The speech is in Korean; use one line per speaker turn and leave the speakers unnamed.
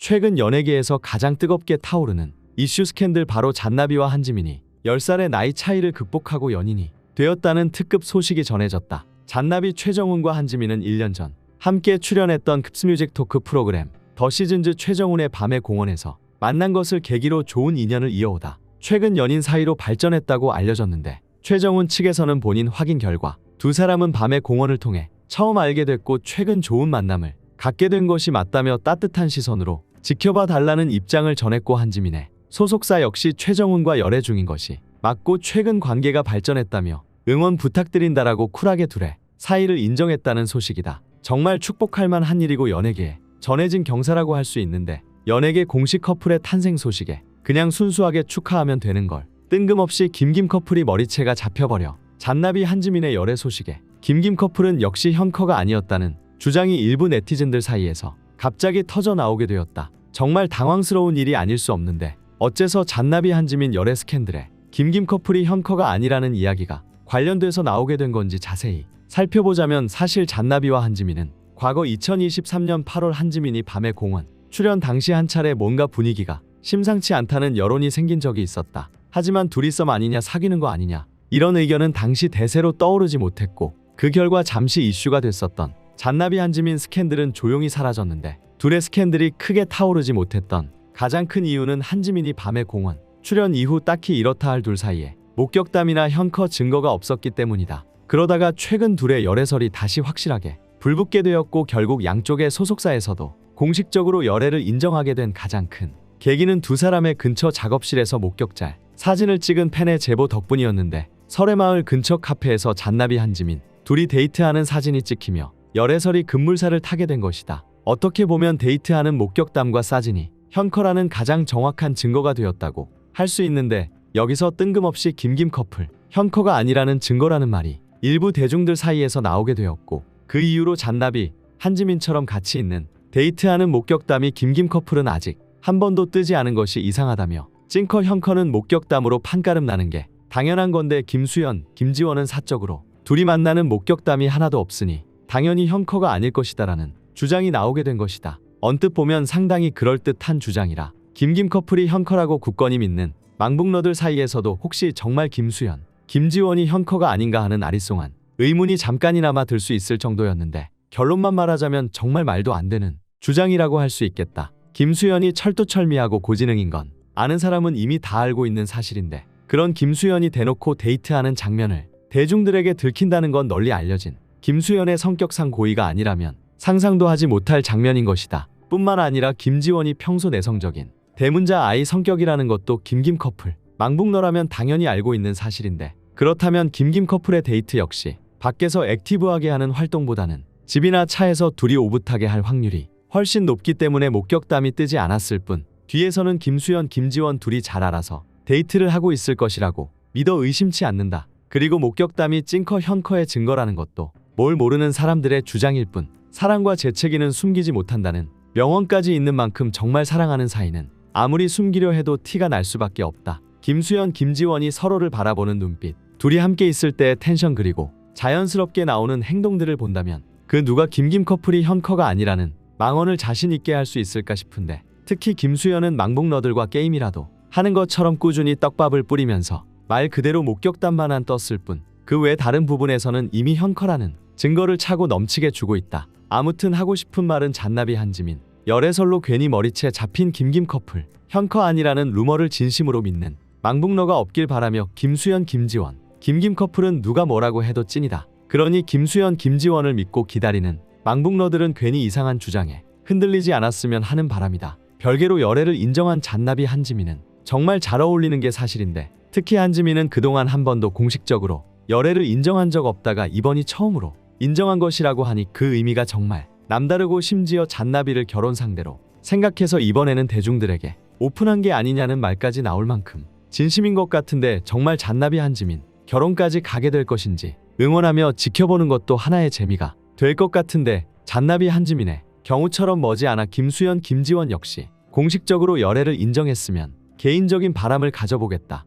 최근 연예계에서 가장 뜨겁게 타오르는 이슈 스캔들, 바로 잔나비와 한지민이 10살의 나이 차이를 극복하고 연인이 되었다는 특급 소식이 전해졌다. 잔나비 최정훈과 한지민은 1년 전 함께 출연했던 급스뮤직 토크 프로그램 더 시즌즈 최정훈의 밤의 공원에서 만난 것을 계기로 좋은 인연을 이어오다 최근 연인 사이로 발전했다고 알려졌는데, 최정훈 측에서는 본인 확인 결과 두 사람은 밤의 공원을 통해 처음 알게 됐고 최근 좋은 만남을 갖게 된 것이 맞다며 따뜻한 시선으로 지켜봐 달라는 입장을 전했고, 한지민의 소속사 역시 최정훈과 열애 중인 것이 맞고 최근 관계가 발전했다며 응원 부탁드린다라고 쿨하게 둘의 사이를 인정했다는 소식이다. 정말 축복할 만한 일이고 연예계에 전해진 경사라고 할 수 있는데, 연예계 공식 커플의 탄생 소식에 그냥 순수하게 축하하면 되는 걸 뜬금없이 김김 커플이 머리채가 잡혀버려 잔나비 한지민의 열애 소식에 김김 커플은 역시 현커가 아니었다는 주장이 일부 네티즌들 사이에서 갑자기 터져 나오게 되었다. 정말 당황스러운 일이 아닐 수 없는데, 어째서 잔나비 한지민 열애 스캔들에 김김 커플이 현커가 아니라는 이야기가 관련돼서 나오게 된 건지 자세히 살펴보자면, 사실 잔나비와 한지민은 과거 2023년 8월 한지민이 밤의 공원 출연 당시 한 차례 뭔가 분위기가 심상치 않다는 여론이 생긴 적이 있었다. 하지만 둘이 썸 아니냐, 사귀는 거 아니냐, 이런 의견은 당시 대세로 떠오르지 못했고, 그 결과 잠시 이슈가 됐었던 잔나비 한지민 스캔들은 조용히 사라졌는데, 둘의 스캔들이 크게 타오르지 못했던 가장 큰 이유는 한지민이 밤의 공원 출연 이후 딱히 이렇다 할 둘 사이에 목격담이나 현커 증거가 없었기 때문이다. 그러다가 최근 둘의 열애설이 다시 확실하게 불붙게 되었고, 결국 양쪽의 소속사에서도 공식적으로 열애를 인정하게 된 가장 큰 계기는 두 사람의 근처 작업실에서 목격자 사진을 찍은 팬의 제보 덕분이었는데, 설해마을 근처 카페에서 잔나비 한지민 둘이 데이트하는 사진이 찍히며 열애설이 급물살을 타게 된 것이다. 어떻게 보면 데이트하는 목격담과 사진이 현커라는 가장 정확한 증거가 되었다고 할 수 있는데, 여기서 뜬금없이 김김 커플 현커가 아니라는 증거라는 말이 일부 대중들 사이에서 나오게 되었고, 그 이후로 잔나비 한지민처럼 같이 있는 데이트하는 목격담이 김김 커플은 아직 한 번도 뜨지 않은 것이 이상하다며, 찐커 현커는 목격담으로 판가름 나는 게 당연한 건데 김수현, 김지원은 사적으로 둘이 만나는 목격담이 하나도 없으니 당연히 현커가 아닐 것이다라는 주장이 나오게 된 것이다. 언뜻 보면 상당히 그럴듯한 주장이라 김김 커플이 현커라고 굳건히 믿는 망북러들 사이에서도 혹시 정말 김수현, 김지원이 현커가 아닌가 하는 아리송한 의문이 잠깐이나마 들 수 있을 정도였는데, 결론만 말하자면 정말 말도 안 되는 주장이라고 할 수 있겠다. 김수현이 철두철미하고 고지능인 건 아는 사람은 이미 다 알고 있는 사실인데, 그런 김수현이 대놓고 데이트하는 장면을 대중들에게 들킨다는 건 널리 알려진 김수현의 성격상 고의가 아니라면 상상도 하지 못할 장면인 것이다. 뿐만 아니라 김지원이 평소 내성적인 대문자 아이 성격이라는 것도 김김 커플 망북러라면 당연히 알고 있는 사실인데, 그렇다면 김김 커플의 데이트 역시 밖에서 액티브하게 하는 활동보다는 집이나 차에서 둘이 오붓하게 할 확률이 훨씬 높기 때문에 목격담이 뜨지 않았을 뿐, 뒤에서는 김수현, 김지원 둘이 잘 알아서 데이트를 하고 있을 것이라고 믿어 의심치 않는다. 그리고 목격담이 찐커 현커의 증거라는 것도 뭘 모르는 사람들의 주장일 뿐, 사랑과 재채기는 숨기지 못한다는 명언까지 있는 만큼 정말 사랑하는 사이는 아무리 숨기려 해도 티가 날 수밖에 없다. 김수현, 김지원이 서로를 바라보는 눈빛, 둘이 함께 있을 때의 텐션, 그리고 자연스럽게 나오는 행동들을 본다면 그 누가 김김 커플이 현커가 아니라는 망언을 자신 있게 할 수 있을까 싶은데, 특히 김수현은 망북러들과 게임이라도 하는 것처럼 꾸준히 떡밥을 뿌리면서 말 그대로 목격담만한 떴을 뿐, 그 외 다른 부분에서는 이미 현커라는 증거를 차고 넘치게 주고 있다. 아무튼 하고 싶은 말은 잔나비 한지민 열애설로 괜히 머리채 잡힌 김김 커플 현커 아니라는 루머를 진심으로 믿는 망북러가 없길 바라며, 김수현, 김지원, 김김 커플은 누가 뭐라고 해도 찐이다. 그러니 김수현, 김지원을 믿고 기다리는 망북러들은 괜히 이상한 주장에 흔들리지 않았으면 하는 바람이다. 별개로 열애를 인정한 잔나비 한지민은 정말 잘 어울리는 게 사실인데, 특히 한지민은 그동안 한 번도 공식적으로 열애를 인정한 적 없다가 이번이 처음으로 인정한 것이라고 하니 그 의미가 정말 남다르고, 심지어 잔나비를 결혼 상대로 생각해서 이번에는 대중들에게 오픈한 게 아니냐는 말까지 나올 만큼 진심인 것 같은데, 정말 잔나비 한지민 결혼까지 가게 될 것인지 응원하며 지켜보는 것도 하나의 재미가 될 것 같은데, 잔나비 한지민의 경우처럼 머지않아 김수현, 김지원 역시 공식적으로 열애를 인정했으면 개인적인 바람을 가져보겠다.